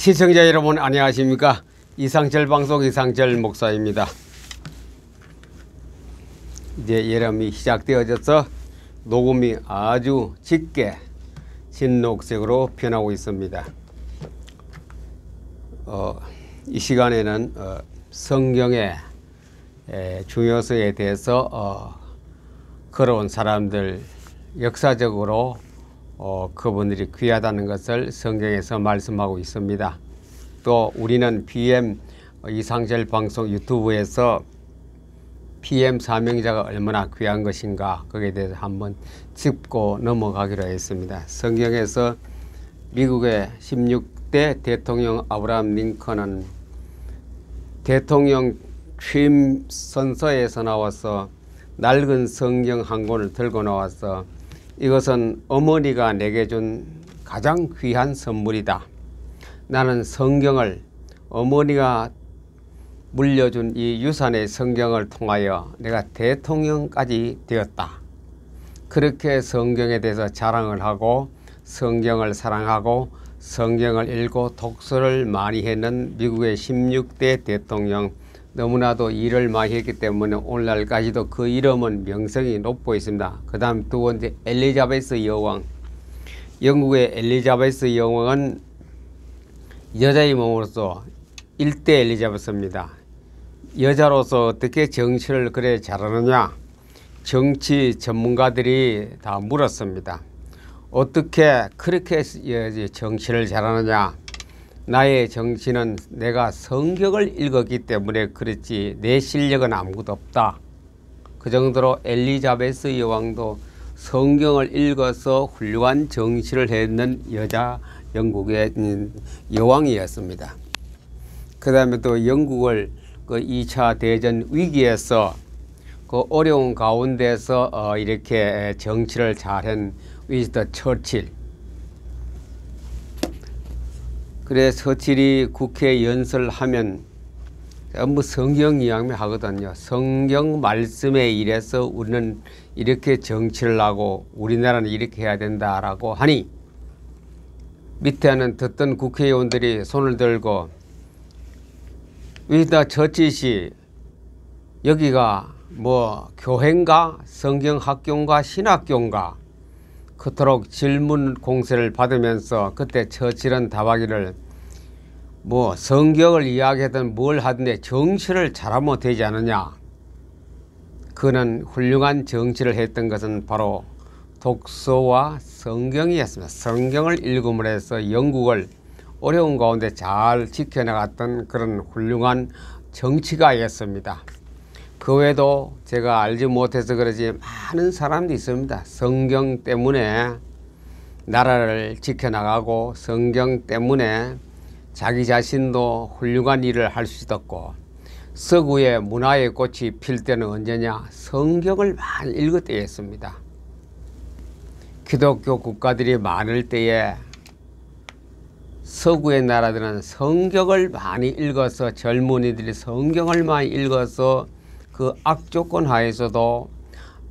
시청자 여러분 안녕하십니까. 이상철 방송 이상철 목사입니다. 이제 여름이 시작되어져서 녹음이 아주 짙게 진녹색으로 변하고 있습니다. 이 시간에는 성경의 중요성에 대해서 걸어온 사람들, 역사적으로 그분들이 귀하다는 것을 성경에서 말씀하고 있습니다. 또 우리는 PM 이상철 방송 유튜브에서 PM 사명자가 얼마나 귀한 것인가, 거기에 대해서 한번 짚고 넘어가기로 했습니다. 성경에서 미국의 16대 대통령 아브라함 링컨은 대통령 취임 선서에서 나와서 낡은 성경 한 권을 들고 나와서 이것은 어머니가 내게 준 가장 귀한 선물이다. 나는 성경을, 어머니가 물려준 이 유산의 성경을 통하여 내가 대통령까지 되었다. 그렇게 성경에 대해서 자랑을 하고 성경을 사랑하고 성경을 읽고 독서를 많이 했는 미국의 16대 대통령, 너무나도 일을 많이 했기 때문에 오늘날까지도 그 이름은 명성이 높고 있습니다. 그 다음 두 번째 엘리자베스 여왕. 영국의 엘리자베스 여왕은 여자의 몸으로서 1대 엘리자베스입니다. 여자로서 어떻게 정치를 그래 잘하느냐, 정치 전문가들이 다 물었습니다. 어떻게 그렇게 정치를 잘하느냐. 나의 정치는 내가 성경을 읽었기 때문에 그렇지 내 실력은 아무것도 없다. 그 정도로 엘리자베스 여왕도 성경을 읽어서 훌륭한 정치를 했는 여자 영국의 여왕이었습니다. 그 다음에 또 영국을 그 2차 대전 위기에서 그 어려운 가운데서 이렇게 정치를 잘한 윈스턴 처칠. 그래 처칠이 국회 연설하면 전부 성경 이야기 하거든요. 성경 말씀에 의해서 우리는 이렇게 정치를 하고 우리나라는 이렇게 해야 된다라고 하니 밑에는 듣던 국회의원들이 손을 들고 윈스턴 처칠이 여기가 뭐 교회인가 성경학교인가 신학교인가 그토록 질문 공세를 받으면서 그때 처칠은 답하기를 뭐 성경을 이야기하든 뭘 하든 정치를 잘하면 되지 않느냐. 그는 훌륭한 정치를 했던 것은 바로 독서와 성경이었습니다. 성경을 읽음으로 해서 영국을 어려운 가운데 잘 지켜나갔던 그런 훌륭한 정치가였습니다. 그 외에도 제가 알지 못해서 그러지 많은 사람들이 있습니다. 성경 때문에 나라를 지켜나가고 성경 때문에 자기 자신도 훌륭한 일을 할 수 있었고, 서구의 문화의 꽃이 필 때는 언제냐? 성경을 많이 읽을 때였습니다. 기독교 국가들이 많을 때에 서구의 나라들은 성경을 많이 읽어서, 젊은이들이 성경을 많이 읽어서 그 악조건 하에서도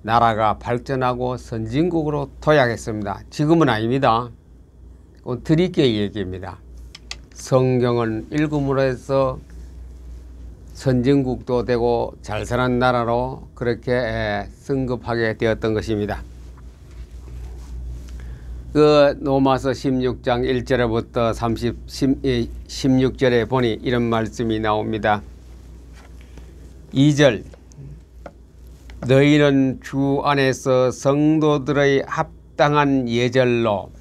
나라가 발전하고 선진국으로 도약했습니다. 지금은 아닙니다. 드릴게 얘기입니다. 성경을 읽음으로 해서 선진국도 되고 잘 사는 나라로 그렇게 승급하게 되었던 것입니다. 그 로마서 16장 1절부터 16절에 보니 이런 말씀이 나옵니다. 2절, 너희는 주 안에서 성도들의 합당한 예절로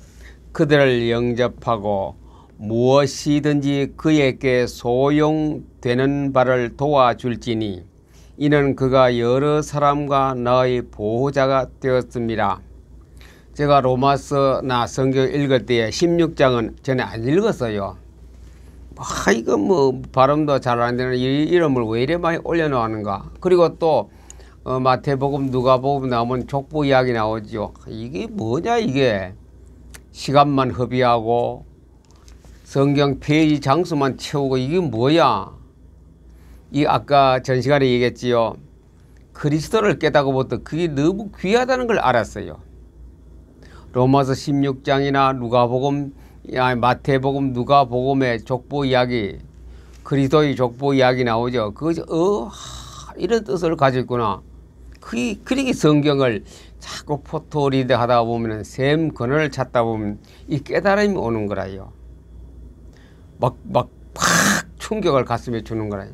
그들을 영접하고 무엇이든지 그에게 소용되는 바를 도와줄지니 이는 그가 여러 사람과 너의 보호자가 되었습니다. 제가 로마서나 성경 읽을 때에 16장은 전에 안 읽었어요. 이거 뭐 발음도 잘 안 되는 이 이름을 왜 이래 많이 올려놓았는가. 그리고 또 마태복음 누가복음 나오면 족보 이야기 나오죠. 이게 뭐냐 이게. 시간만 허비하고 성경 페이지 장수만 채우고 이게 뭐야. 이 아까 전 시간에 얘기했지요. 그리스도를 깨닫고부터 그게 너무 귀하다는 걸 알았어요. 로마서 16장이나 누가복음 마태복음, 누가복음의 족보 이야기, 그리스도의 족보 이야기 나오죠. 그것이 이런 뜻을 가지고 있구나. 그러기 성경을 자꾸 포토리드 하다 보면 샘 근원을 찾다 보면 이 깨달음이 오는 거라요. 팍 충격을 가슴에 주는 거라요.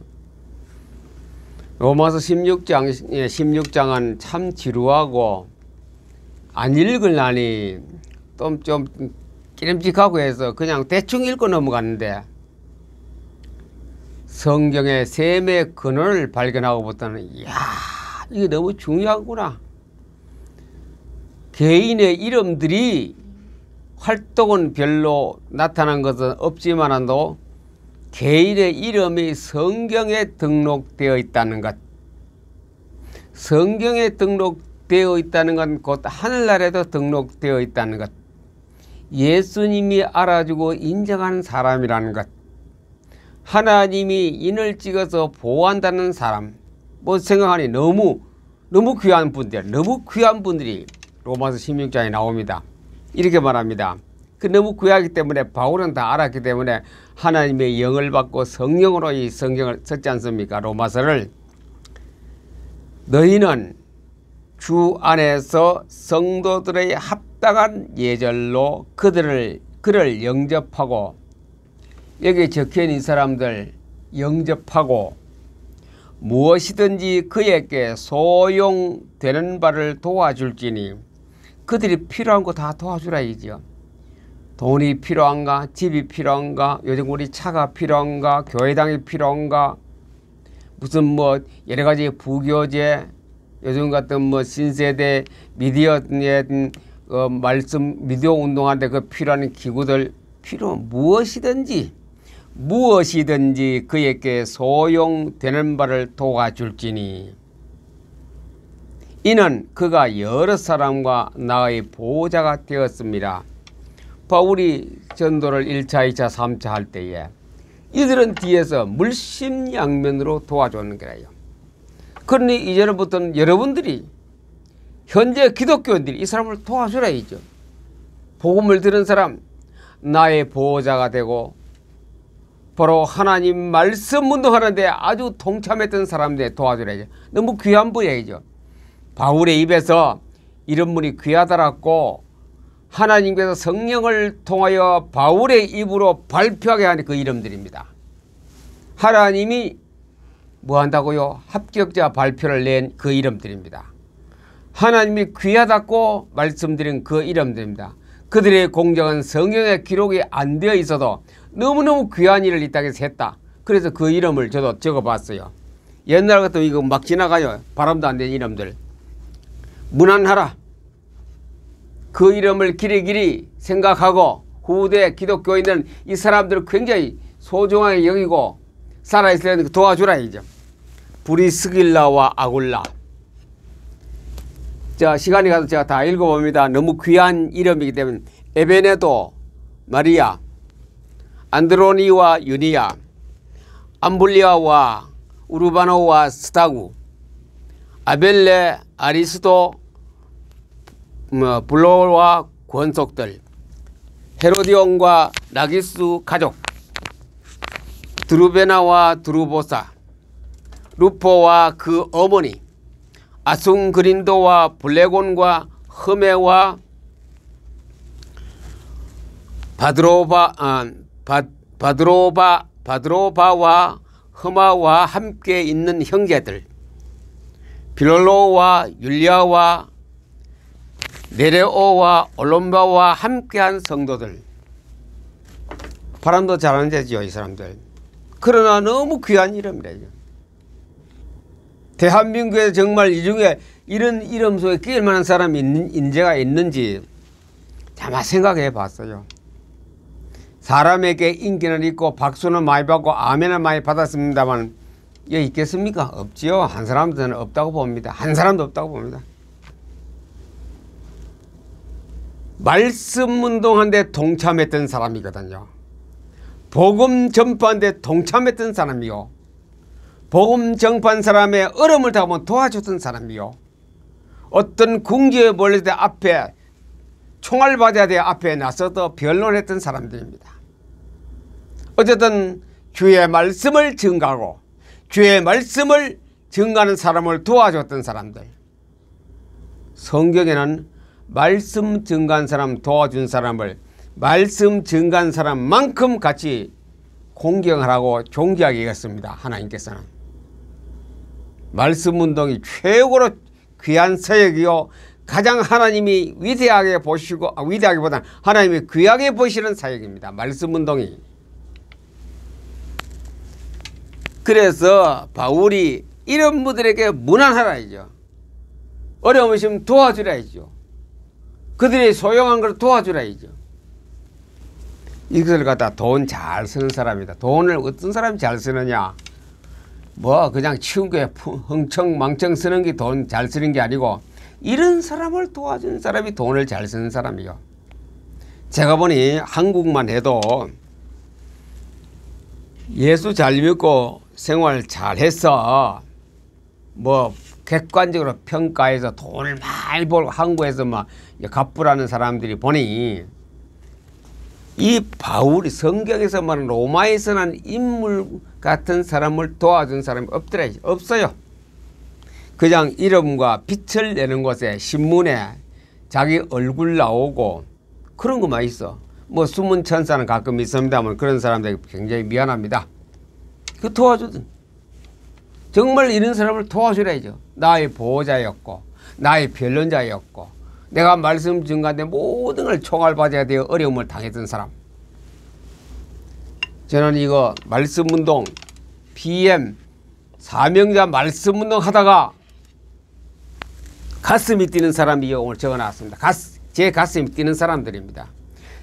로마서 16장은 참 지루하고 안 읽으려니 좀 끼름직하고 해서 그냥 대충 읽고 넘어갔는데, 성경의 샘의 근원을 발견하고부터는 이야, 이게 너무 중요하구나. 개인의 이름들이 활동은 별로 나타난 것은 없지만도 개인의 이름이 성경에 등록되어 있다는 것, 성경에 등록되어 있다는 건 곧 하늘나라에도 등록되어 있다는 것, 예수님이 알아주고 인정하는 사람이라는 것, 하나님이 인을 찍어서 보호한다는 사람, 뭐 생각하니 너무 귀한 분들이 로마서 16장에 나옵니다. 이렇게 말합니다. 그 너무 귀하기 때문에 바울은 다 알았기 때문에 하나님의 영을 받고 성령으로 이 성경을 썼지 않습니까? 로마서를. 너희는 주 안에서 성도들의 합당한 예절로 그를 영접하고, 여기에 적혀있는 이 사람들 영접하고 무엇이든지 그에게 소용되는 바를 도와줄지니, 그들이 필요한 거 다 도와주라 이죠. 돈이 필요한가, 집이 필요한가, 요즘 우리 차가 필요한가, 교회당이 필요한가, 무슨 뭐 여러 가지 부교재, 요즘 같은 뭐 신세대 미디어 말씀 미디어 운동하는데 그 필요한 기구들 무엇이든지 그에게 소용되는 바를 도와줄지니, 이는 그가 여러 사람과 나의 보호자가 되었습니다. 바울이 전도를 1차, 2차, 3차 할 때에 이들은 뒤에서 물심양면으로 도와주는 거예요. 그러니 이제부터는 여러분들이, 현재 기독교인들이 이 사람을 도와주라 이죠. 복음을 들은 사람, 나의 보호자가 되고 바로 하나님 말씀 운동하는데 아주 동참했던 사람들 도와주라죠. 너무 귀한 분야이죠. 바울의 입에서 이런 분이 귀하다라고 하나님께서 성령을 통하여 바울의 입으로 발표하게 하는 그 이름들입니다. 하나님이 뭐 한다고요? 합격자 발표를 낸 그 이름들입니다. 하나님이 귀하다고 말씀드린 그 이름들입니다. 그들의 공적은 성경에 기록이 안 되어 있어도 너무너무 귀한 일을 이 땅에서 했다. 그래서 그 이름을 저도 적어봤어요. 옛날 같으면 이거 막 지나가요. 바람도 안 되는 이름들. 문안하라. 그 이름을 길이길이 생각하고 후대 기독교인들은 이 사람들을 굉장히 소중하게 여기고 살아있을 때 도와주라 이죠. 브리스길라와 아굴라. 자, 시간이 가서 제가 다 읽어봅니다. 너무 귀한 이름이기 때문에 에베네도, 마리아, 안드로니와 유니아, 암블리아와 우르바노와 스타구, 아벨레, 아리스도, 블로와 권속들, 헤로디온과 나기스 가족, 드루베나와 드루보사, 루포와 그 어머니, 아숭그린도와 블레곤과 흐메와 바드로바와 흐마와 함께 있는 형제들, 빌롤로와 율리아와 네레오와 올롬바와 함께한 성도들. 바람도 잘하는 데죠, 이 사람들. 그러나 너무 귀한 이름이래요. 대한민국에 정말 이 중에 이런 이름 속에 끼일 만한 사람이 인재가 있는지 아마 생각해 봤어요. 사람에게 인기는 있고 박수는 많이 받고 아멘은 많이 받았습니다만 여기 있겠습니까? 없지요. 한 사람들은 없다고 봅니다. 한 사람도 없다고 봅니다. 말씀 운동하는데 동참했던 사람이거든요. 복음 전파하는데 동참했던 사람이요. 복음 전파한 사람의 어려움을 당하면 도와줬던 사람이요. 어떤 궁지에 몰릴 때 앞에 총알 받아야 돼 앞에 나서서 변론했던 사람들입니다. 어쨌든 주의 말씀을 증가하고 주의 말씀을 증가하는 사람을 도와줬던 사람들. 성경에는 말씀 증가한 사람, 도와준 사람을 말씀 증가한 사람만큼 같이 공경하라고 존귀하게 얘기했습니다. 하나님께서는 말씀 운동이 최고로 귀한 사역이요, 가장 하나님이 위대하게 보시고, 위대하기보다는 하나님이 귀하게 보시는 사역입니다. 말씀 운동이. 그래서 바울이 이런 분들에게 무난하라죠. 어려움 있으면 도와주라죠. 그들이 소용한 걸 도와주라죠. 이것을 갖다 돈 잘 쓰는 사람이다. 돈을 어떤 사람이 잘 쓰느냐, 뭐 그냥 치운 게 흥청망청 쓰는 게 돈 잘 쓰는 게 아니고, 이런 사람을 도와주는 사람이 돈을 잘 쓰는 사람이요. 제가 보니 한국만 해도 예수 잘 믿고 생활 잘해서 뭐 객관적으로 평가해서 돈을 많이 벌고 한국에서 막 갑부라는 사람들이 보니, 이 바울이 성경에서 말하는 로마에서 난 인물 같은 사람을 도와준 사람이 없어요. 그냥 이름과 빛을 내는 곳에 신문에 자기 얼굴 나오고 그런 것만 있어. 뭐 숨은 천사는 가끔 있습니다만 그런 사람들이 굉장히 미안합니다. 그 도와주든. 정말 이런 사람을 도와주라야죠. 나의 보호자였고 나의 변론자였고 내가 말씀 증가한데 모든 걸 총알받아야 되어 어려움을 당했던 사람. 저는 이거 말씀운동 PM 사명자 말씀운동 하다가 가슴이 뛰는 사람이 오늘 적어놨습니다. 제 가슴이 뛰는 사람들입니다.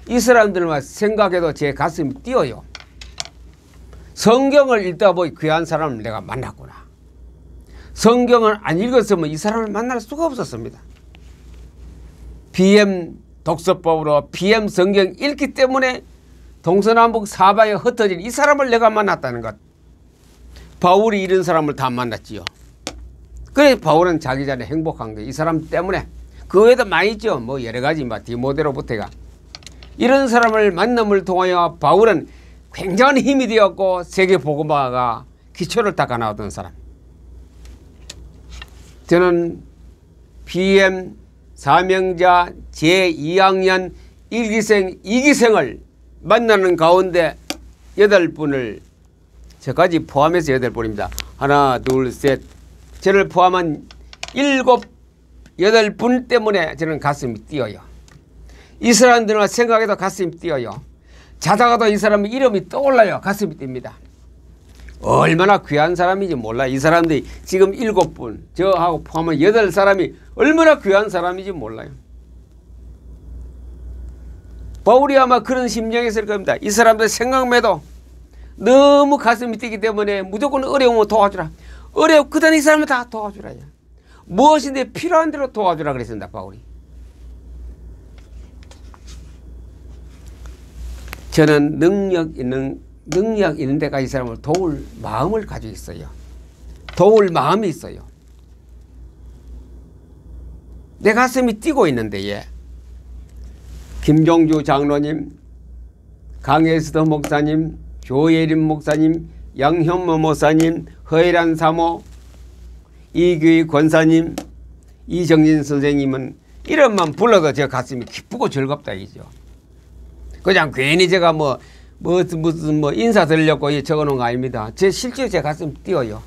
이 사람들만 생각해도 제 가슴이 뛰어요. 성경을 읽다 보니 귀한 사람을 내가 만났구나. 성경을 안 읽었으면 이 사람을 만날 수가 없었습니다. BM 독서법으로 BM 성경 읽기 때문에 동서남북 사방에 흩어진 이 사람을 내가 만났다는 것. 바울이 이런 사람을 다 만났지요. 그래 바울은 자기 자리 행복한 거예요. 이 사람 때문에. 그 외에도 많이 있죠. 뭐 여러 가지 디모데로부터가. 이런 사람을 만남을 통하여 바울은 굉장한 힘이 되었고 세계 복음화가 기초를 닦아 나왔던 사람. 저는 BM 사명자 제2학년 1기생 2기생을 만나는 가운데 8분을 저까지 포함해서 8분입니다. 하나 둘 셋 저를 포함한 7, 8분 때문에 저는 가슴이 뛰어요. 이 사람들만 생각해도 가슴이 뛰어요. 자다가도 이 사람의 이름이 떠올라요. 가슴이 뜁니다. 얼마나 귀한 사람인지 몰라요. 이 사람들이 지금 7분 저하고 포함한 8사람이 얼마나 귀한 사람인지 몰라요. 바울이 아마 그런 심정이었을 겁니다. 이 사람들 생각만 해도 너무 가슴이 뛰기 때문에 무조건 어려우면 도와주라. 그다음 이 사람을 다 도와주라. 무엇인데 필요한 대로 도와주라 그랬습니다. 바울이. 저는 능력 있는 데가 이 사람을 도울 마음을 가지고 있어요. 도울 마음이 있어요. 내 가슴이 뛰고 있는데 예. 김종주 장로님, 강혜수도 목사님, 조예림 목사님, 양현모 목사님, 허일한 사모, 이규희 권사님, 이정진 선생님은 이름만 불러도 제 가슴이 기쁘고 즐겁다 이죠. 그냥 괜히 제가 무슨 인사 드리려고 적어놓은 거 아닙니다. 실제로 제 가슴 뛰어요.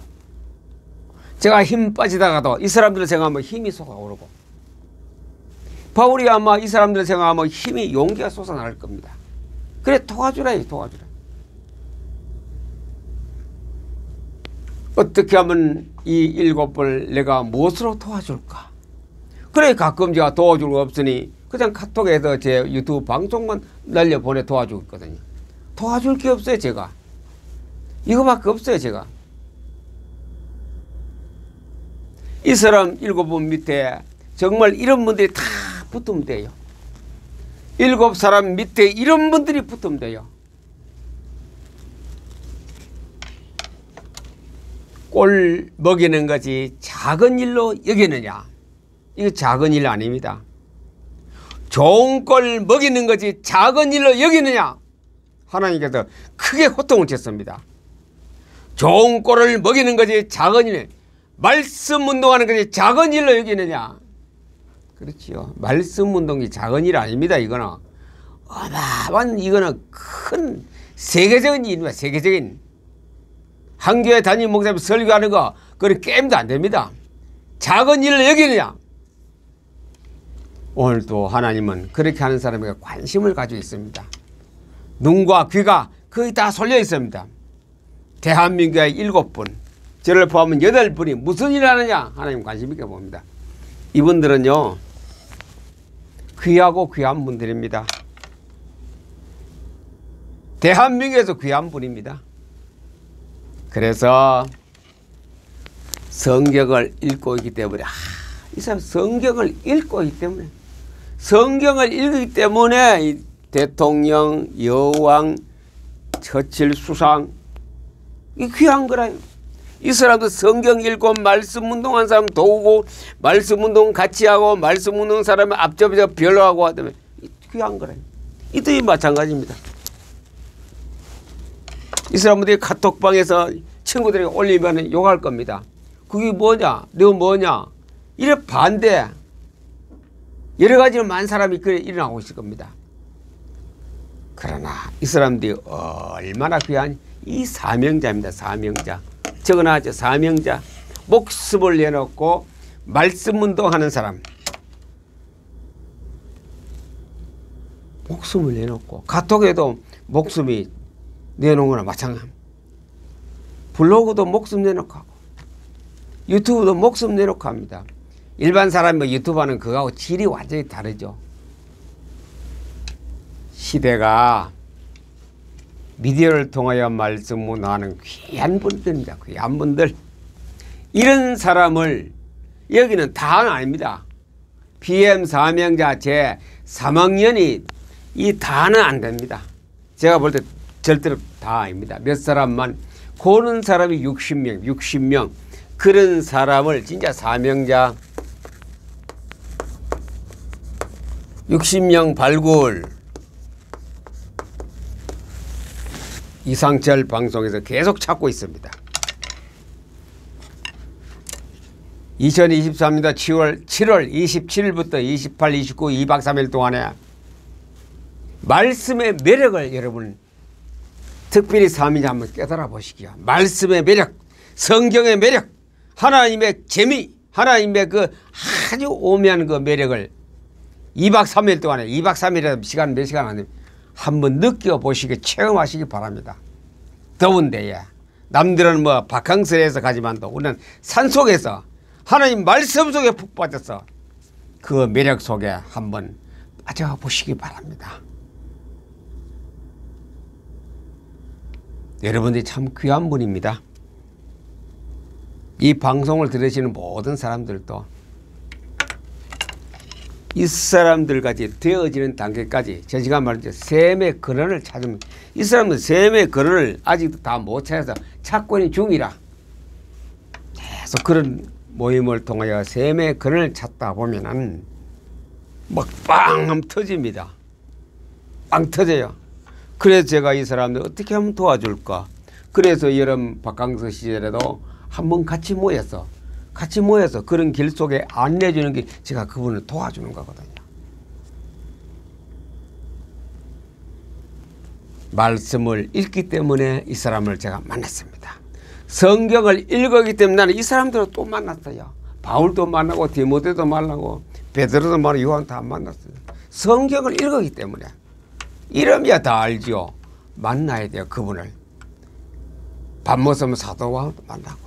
제가 힘 빠지다가도 이 사람들을 생각하면 힘이 솟아오르고, 바울이 아마 이 사람들을 생각하면 힘이 용기가 솟아날 겁니다. 그래 도와주라. 어떻게 하면 이 7분을 내가 무엇으로 도와줄까? 그래 가끔 제가 도와줄 거 없으니 그냥 카톡에서 제 유튜브 방송만 날려보내 도와주고 있거든요. 도와줄 게 없어요. 제가 이거밖에 없어요. 제가 이 사람 7분 밑에 정말 이런 분들이 다 붙으면 돼요. 7사람 밑에 이런 분들이 붙으면 돼요. 꼴 먹이는 것이 작은 일로 여기느냐? 이거 작은 일 아닙니다. 좋은 꼴 먹이는 것이 작은 일로 여기느냐. 하나님께서 크게 호통을 쳤습니다. 좋은 꼴을 먹이는 것이 작은 일, 말씀 운동하는 것이 작은 일로 여기느냐. 그렇지요. 말씀 운동이 작은 일 아닙니다. 이거는 어마어마한, 이거는 큰 세계적인 일입니다. 세계적인. 한 교회 담임 목사님 설교하는 거 그건 게임도 안 됩니다. 작은 일로 여기느냐. 오늘도 하나님은 그렇게 하는 사람에게 관심을 가지고 있습니다. 눈과 귀가 거의 다 쏠려 있습니다. 대한민국의 7분, 저를 포함한 8분이 무슨 일을 하느냐 하나님 관심 있게 봅니다. 이분들은요 귀하고 귀한 분들입니다. 대한민국에서 귀한 분입니다. 그래서 성경을 읽고 있기 때문에 이 사람 성경을 읽고 있기 때문에, 성경을 읽기 때문에 이 대통령, 여왕, 처칠 수상 이 귀한 거라요. 이 사람도 성경 읽고 말씀 운동한 사람 도우고 말씀 운동 같이 하고 말씀 운동 사람을 앞접해서 별로하고 하다면 귀한 거라요. 이들이 마찬가지입니다. 이 사람들이 카톡방에서 친구들에게 올리면 욕할 겁니다. 그게 뭐냐? 너 뭐냐? 이래 반대. 여러 가지로 많은 사람이 그래 일어나고 있을 겁니다. 그러나 이 사람들이 얼마나 귀한 이 사명자입니다. 사명자. 적어놔죠. 사명자. 목숨을 내놓고 말씀 운동하는 사람. 목숨을 내놓고 카톡에도 목숨이 내놓은 거나 마찬가지입니다. 블로그도 목숨 내놓고 하고 유튜브도 목숨 내놓고 합니다. 일반 사람이 유튜브 하는 그거하고 질이 완전히 다르죠. 시대가 미디어를 통하여 말씀 운동하는 귀한 분들입니다. 귀한 분들. 이런 사람을 여기는 다는 아닙니다. BM 사명자 제 3학년이 이 다는 안 됩니다. 제가 볼 때 절대로 다 아닙니다. 몇 사람만, 고는 사람이 60명 그런 사람을 진짜 사명자 60명 발굴. 이상철 방송에서 계속 찾고 있습니다. 2023년 7월 27일부터 28, 29, 2박 3일 동안에 말씀의 매력을 여러분 특별히 3일 한번 깨달아 보시기요. 말씀의 매력, 성경의 매력, 하나님의 재미, 하나님의 그 아주 오묘한 그 매력을 2박 3일 동안에 2박 3일에 시간 몇 시간 안 됩니다. 한번 느껴보시기, 체험하시기 바랍니다. 더운데 남들은 뭐 바캉스에서 가지만도 우리는 산속에서 하나님 말씀 속에 푹 빠져서 그 매력 속에 한번 빠져보시기 바랍니다. 여러분들이 참 귀한 분입니다. 이 방송을 들으시는 모든 사람들도 이 사람들까지 되어지는 단계까지 저 시간 말이죠. 셈의 근원을 찾으면 이 사람은 셈의 근원을 아직도 다 못 찾아서 찾고 있는 중이라 계속 그런 모임을 통하여 셈의 근원을 찾다 보면은 막 빵 하면 터집니다. 빵 터져요. 그래서 제가 이 사람들 어떻게 하면 도와줄까. 그래서 여름 바캉스 시절에도 한번 같이 모여서 그런 길 속에 안내해 주는 게 제가 그분을 도와주는 거거든요. 말씀을 읽기 때문에 이 사람을 제가 만났습니다. 성경을 읽었기 때문에 나는 이 사람들을 또 만났어요. 바울도 만나고 디모데도 만나고 베드로도 만나고 요한 다 만났어요. 성경을 읽었기 때문에. 이름이야 다 알죠. 만나야 돼요. 그분을. 밥 먹으면 사도와 만나고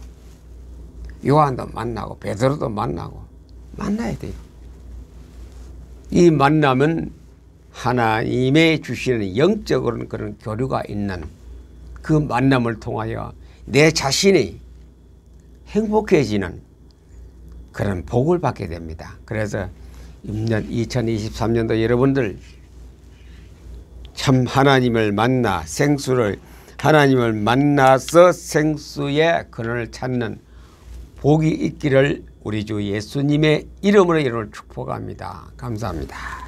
요한도 만나고 베드로도 만나고 만나야 돼요. 이 만남은 하나님의 주시는 영적으로는 그런 교류가 있는 그 만남을 통하여 내 자신이 행복해지는 그런 복을 받게 됩니다. 그래서 2023년도 여러분들 참 하나님을 만나 하나님을 만나서 생수의 근원을 찾는 복이 있기를 우리 주 예수님의 이름으로 여러분을 축복합니다. 감사합니다.